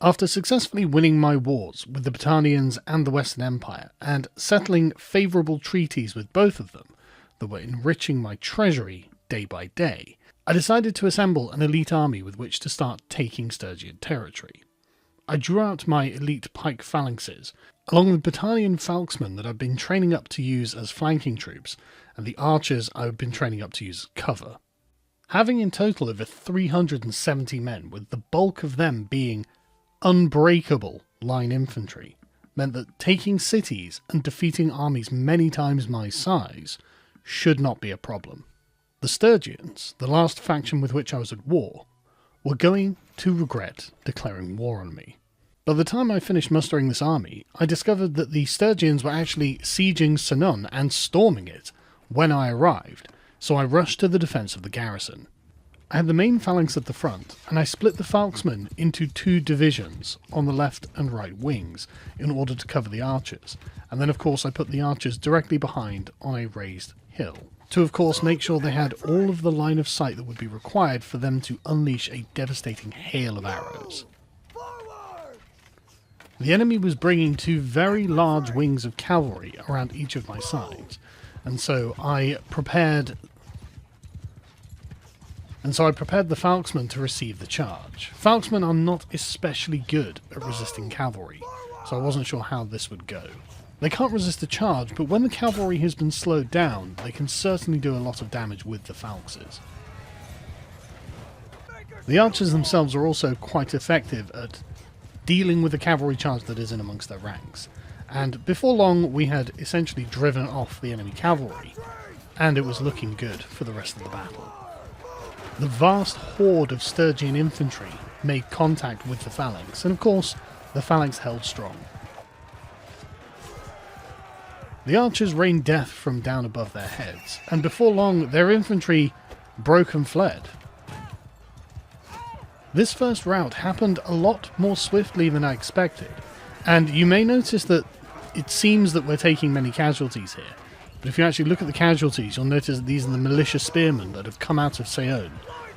After successfully winning my wars with the Battanians and the Western Empire, and settling favourable treaties with both of them that were enriching my treasury day by day, I decided to assemble an elite army with which to start taking Stygian territory. I drew out my elite pike phalanxes, along with Battanian falxmen that I'd been training up to use as flanking troops, and the archers I'd been training up to use as cover. Having in total over 370 men, with the bulk of them being unbreakable line infantry, meant that taking cities and defeating armies many times my size should not be a problem. The Stygians, the last faction with which I was at war, were going to regret declaring war on me. By the time I finished mustering this army, I discovered that the Stygians were actually sieging Seonon and storming it when I arrived, so I rushed to the defence of the garrison. I had the main phalanx at the front, and I split the falxmen into 2 divisions on the left and right wings in order to cover the archers, and then of course I put the archers directly behind on a raised hill, to of course make sure they had all of the line of sight that would be required for them to unleash a devastating hail of arrows. The enemy was bringing 2 very large wings of cavalry around each of my sides, and so I prepared the falxmen to receive the charge. Falxmen are not especially good at resisting cavalry, so I wasn't sure how this would go. They can't resist a charge, but when the cavalry has been slowed down, they can certainly do a lot of damage with the phalanxes. The archers themselves are also quite effective at dealing with the cavalry charge that is in amongst their ranks, and before long we had essentially driven off the enemy cavalry, and it was looking good for the rest of the battle. The vast horde of Stygian infantry made contact with the phalanx, and of course the phalanx held strong. The archers rained death from down above their heads, and before long their infantry broke and fled. This first rout happened a lot more swiftly than I expected, and you may notice that it seems that we're taking many casualties here, but if you actually look at the casualties, you'll notice that these are the militia spearmen that have come out of Seonon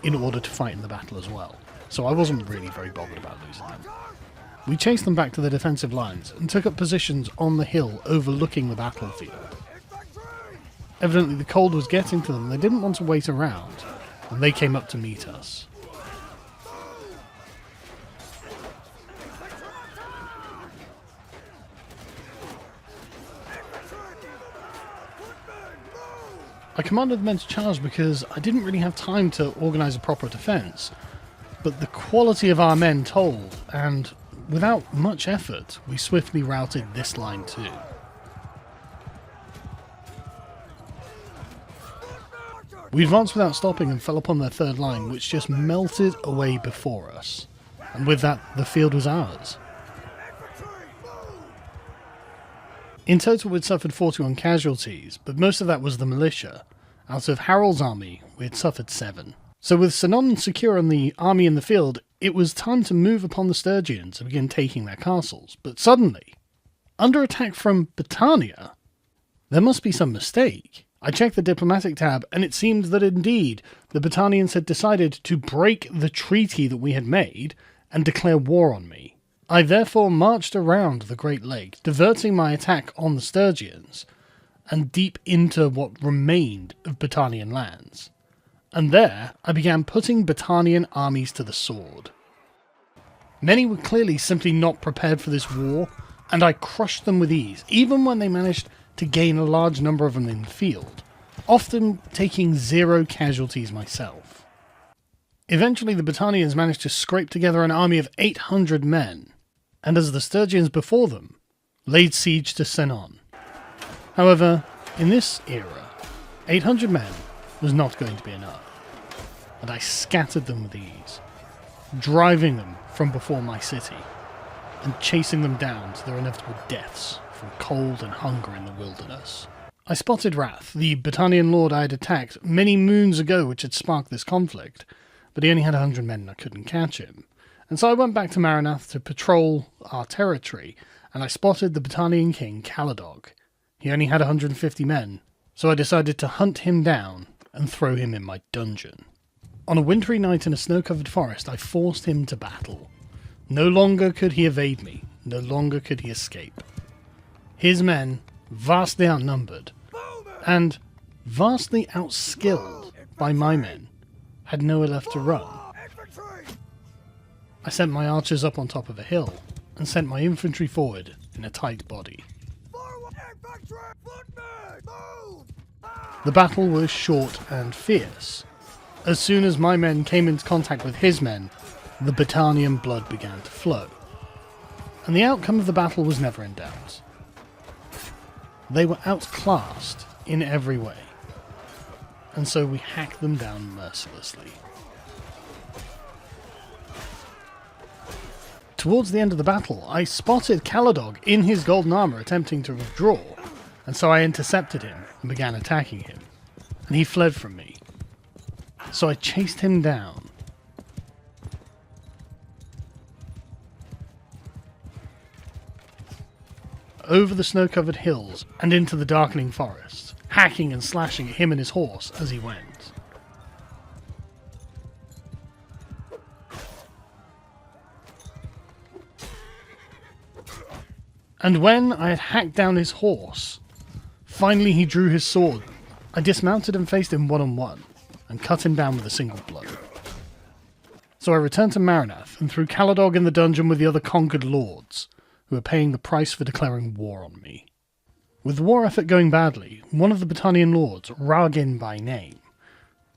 in order to fight in the battle as well, so I wasn't really very bothered about losing them. We chased them back to the defensive lines and took up positions on the hill overlooking the battlefield. Evidently the cold was getting to them, they didn't want to wait around, and they came up to meet us. I commanded the men to charge because I didn't really have time to organise a proper defence, but the quality of our men told, and without much effort, we swiftly routed this line too. We advanced without stopping and fell upon their third line, which just melted away before us, and with that the field was ours. In total we'd suffered 41 casualties, but most of that was the militia. Out of Harold's army, we had suffered 7. So with Seonon secure and the army in the field, it was time to move upon the Stygians and begin taking their castles. But suddenly, under attack from Battania, there must be some mistake. I checked the diplomatic tab, and it seemed that indeed the Battanians had decided to break the treaty that we had made and declare war on me. I therefore marched around the Great Lake, diverting my attack on the Stygians, and deep into what remained of Battanian lands. And there I began putting Battanian armies to the sword. Many were clearly simply not prepared for this war, and I crushed them with ease, even when they managed to gain a large number of them in the field, often taking 0 casualties myself. Eventually the Battanians managed to scrape together an army of 800 men, and as the Stygians before them, laid siege to Seonon. However, in this era, 800 men was not going to be enough, and I scattered them with ease, driving them from before my city, and chasing them down to their inevitable deaths from cold and hunger in the wilderness. I spotted Wrath, the Battanian lord I had attacked many moons ago which had sparked this conflict, but he only had 100 men and I couldn't catch him. And so I went back to Maranath to patrol our territory, and I spotted the Battanian king, Caladog. He only had 150 men, so I decided to hunt him down and throw him in my dungeon. On a wintry night in a snow-covered forest, I forced him to battle. No longer could he evade me, no longer could he escape. His men, vastly outnumbered, and vastly outskilled by my men, had nowhere left to run. I sent my archers up on top of a hill, and sent my infantry forward in a tight body. The battle was short and fierce. As soon as my men came into contact with his men, the Battanian blood began to flow. And the outcome of the battle was never in doubt. They were outclassed in every way, and so we hacked them down mercilessly. Towards the end of the battle, I spotted Caladog in his golden armour attempting to withdraw, and so I intercepted him and began attacking him, and he fled from me. So I chased him down. Over the snow-covered hills and into the darkening forest, hacking and slashing at him and his horse as he went. And when I had hacked down his horse, finally he drew his sword. I dismounted and faced him one-on-one, and cut him down with a single blow. So I returned to Maranath and threw Caladog in the dungeon with the other conquered lords, who were paying the price for declaring war on me. With the war effort going badly, one of the Battanian lords, Ragin by name,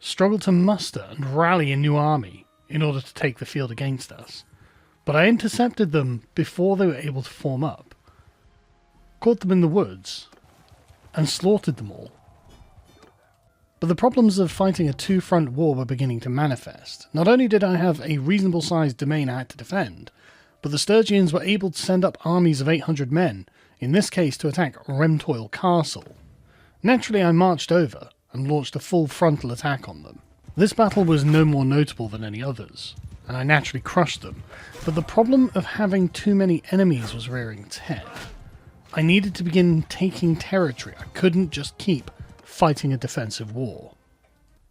struggled to muster and rally a new army in order to take the field against us, but I intercepted them before they were able to form up, caught them in the woods, and slaughtered them all. But the problems of fighting a two-front war were beginning to manifest. Not only did I have a reasonable-sized domain I had to defend, but the Sturgians were able to send up armies of 800 men, in this case to attack Remtoil Castle. Naturally, I marched over and launched a full frontal attack on them. This battle was no more notable than any others, and I naturally crushed them, but the problem of having too many enemies was rearing its head. I needed to begin taking territory. I couldn't just keep fighting a defensive war.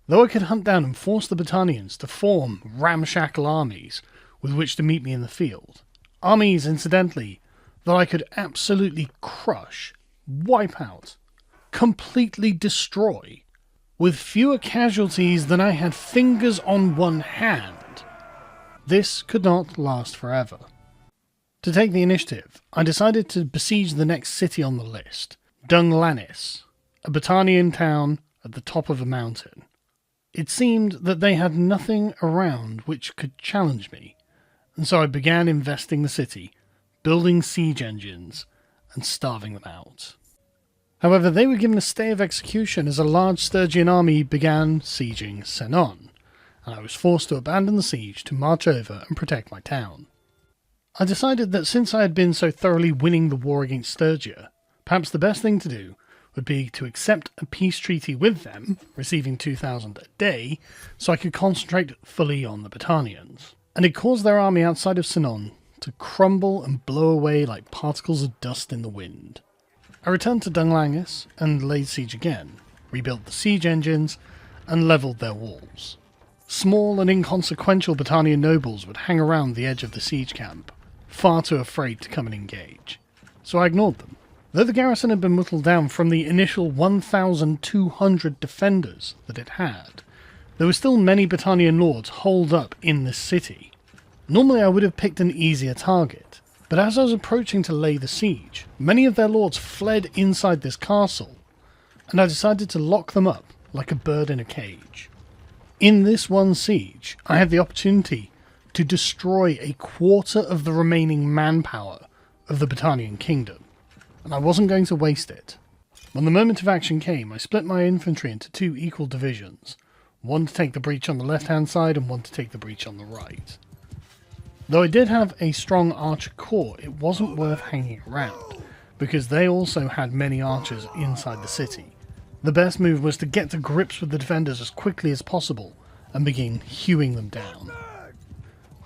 Though I could hunt down and force the Battanians to form ramshackle armies with which to meet me in the field, armies, incidentally, that I could absolutely crush, wipe out, completely destroy, with fewer casualties than I had fingers on one hand, this could not last forever. To take the initiative, I decided to besiege the next city on the list, Dunglanys, a Battanian town at the top of a mountain. It seemed that they had nothing around which could challenge me, and so I began investing the city, building siege engines, and starving them out. However, they were given a stay of execution as a large Sturgian army began sieging Seonon, and I was forced to abandon the siege to march over and protect my town. I decided that since I had been so thoroughly winning the war against Sturgia, perhaps the best thing to do would be to accept a peace treaty with them, receiving 2,000 a day, so I could concentrate fully on the Battanians. And it caused their army outside of Seonon to crumble and blow away like particles of dust in the wind. I returned to Dunglanys and laid siege again, rebuilt the siege engines, and levelled their walls. Small and inconsequential Battanian nobles would hang around the edge of the siege camp, far too afraid to come and engage, so I ignored them. Though the garrison had been whittled down from the initial 1,200 defenders that it had, there were still many Battanian lords holed up in this city. Normally I would have picked an easier target, but as I was approaching to lay the siege, many of their lords fled inside this castle, and I decided to lock them up like a bird in a cage. In this one siege, I had the opportunity to destroy a quarter of the remaining manpower of the Battanian kingdom, and I wasn't going to waste it. When the moment of action came, I split my infantry into two equal divisions, one to take the breach on the left-hand side and one to take the breach on the right. Though I did have a strong archer corps, it wasn't worth hanging around, because they also had many archers inside the city. The best move was to get to grips with the defenders as quickly as possible and begin hewing them down.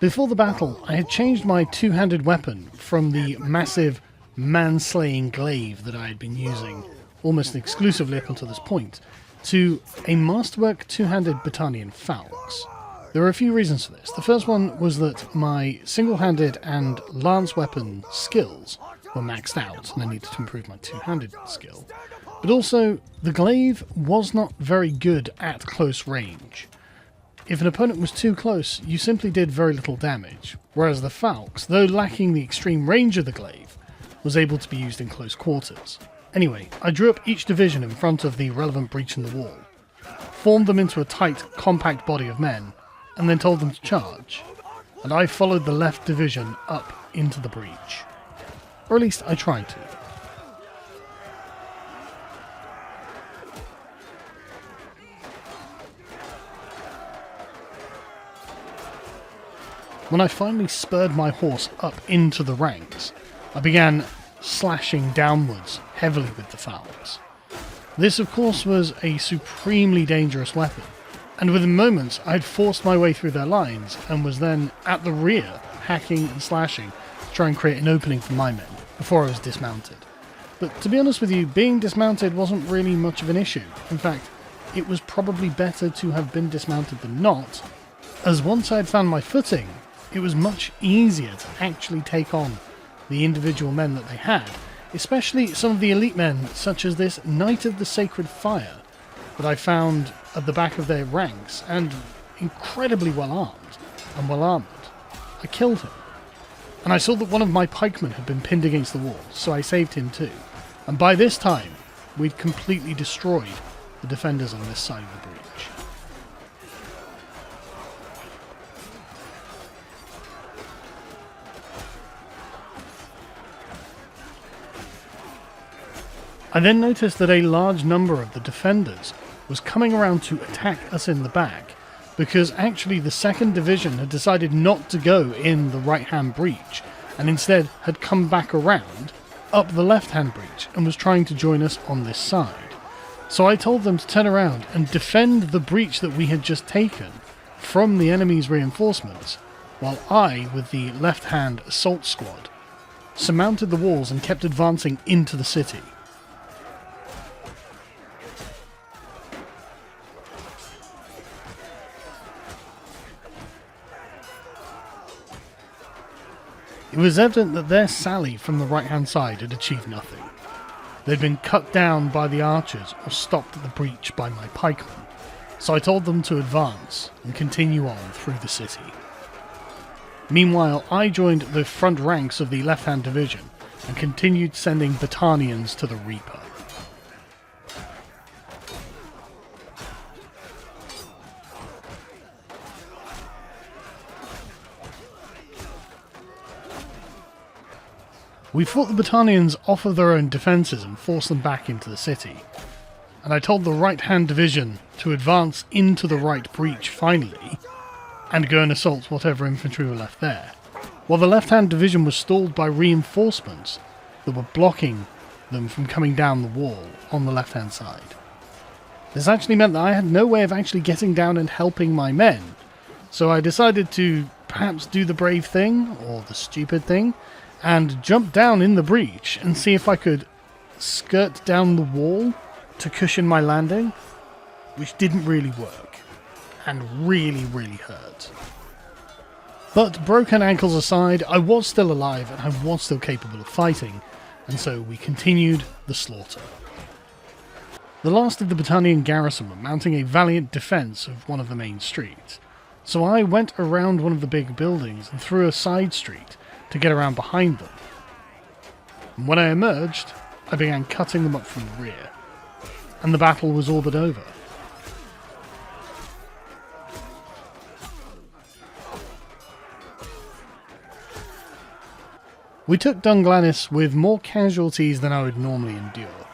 Before the battle, I had changed my two-handed weapon from the massive man-slaying glaive that I had been using almost exclusively up until this point to a masterwork two-handed Battanian falx. There are a few reasons for this. The first one was that my single-handed and lance weapon skills were maxed out, and I needed to improve my two-handed skill. But also, the glaive was not very good at close range. If an opponent was too close, you simply did very little damage, whereas the falx, though lacking the extreme range of the glaive, was able to be used in close quarters. Anyway, I drew up each division in front of the relevant breach in the wall, formed them into a tight, compact body of men, and then told them to charge, and I followed the left division up into the breach. Or at least I tried to. When I finally spurred my horse up into the ranks, I began slashing downwards heavily with the falx. This, of course, was a supremely dangerous weapon, and within moments I had forced my way through their lines and was then at the rear, hacking and slashing to try and create an opening for my men before I was dismounted. But to be honest with you, being dismounted wasn't really much of an issue. In fact, it was probably better to have been dismounted than not, as once I had found my footing, it was much easier to actually take on the individual men that they had, especially some of the elite men, such as this Knight of the Sacred Fire that I found at the back of their ranks, and incredibly well armed and well armoured. I killed him, and I saw that one of my pikemen had been pinned against the wall, so I saved him too, and by this time we'd completely destroyed the defenders on this side of the breach. I then noticed that a large number of the defenders was coming around to attack us in the back, because actually the 2nd Division had decided not to go in the right-hand breach, and instead had come back around up the left-hand breach and was trying to join us on this side. So I told them to turn around and defend the breach that we had just taken from the enemy's reinforcements, while I, with the left-hand assault squad, surmounted the walls and kept advancing into the city. It was evident that their sally from the right-hand side had achieved nothing. They'd been cut down by the archers or stopped at the breach by my pikemen, so I told them to advance and continue on through the city. Meanwhile, I joined the front ranks of the left-hand division and continued sending Battanians to the Reaper. We fought the Battanians off of their own defences and forced them back into the city, and I told the right-hand division to advance into the right breach finally, and go and assault whatever infantry were left there, while the left-hand division was stalled by reinforcements that were blocking them from coming down the wall on the left-hand side. This actually meant that I had no way of actually getting down and helping my men, so I decided to perhaps do the brave thing, or the stupid thing, and jump down in the breach and see if I could skirt down the wall to cushion my landing, which didn't really work, and really hurt. But broken ankles aside, I was still alive and I was still capable of fighting, and so we continued the slaughter. The last of the Battanian garrison were mounting a valiant defence of one of the main streets, so I went around one of the big buildings and through a side street to get around behind them. And when I emerged, I began cutting them up from the rear, and the battle was all but over. We took Dunglanys with more casualties than I would normally endure.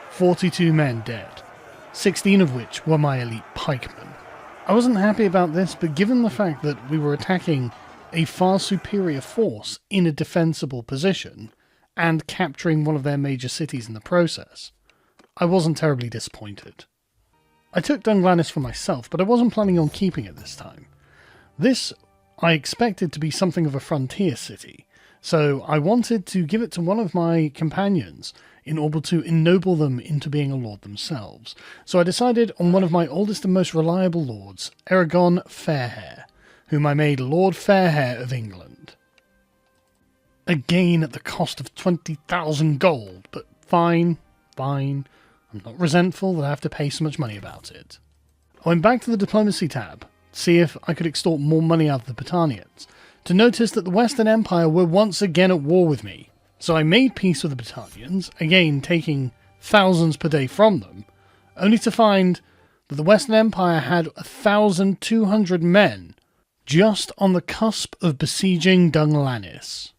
42 men dead, 16 of which were my elite pikemen. I wasn't happy about this, but given the fact that we were attacking a far superior force in a defensible position, and capturing one of their major cities in the process, I wasn't terribly disappointed. I took Dunglanys for myself, but I wasn't planning on keeping it this time. This I expected to be something of a frontier city, so I wanted to give it to one of my companions in order to ennoble them into being a lord themselves. So I decided on one of my oldest and most reliable lords, Aragon Fairhair, whom I made Lord Fairhair of England. Again at the cost of 20,000 gold, but fine. I'm not resentful that I have to pay so much money about it. I went back to the diplomacy tab to see if I could extort more money out of the Battanians, to notice that the Western Empire were once again at war with me. So I made peace with the Battanians, again taking thousands per day from them, only to find that the Western Empire had 1,200 men just on the cusp of besieging Dunglanys.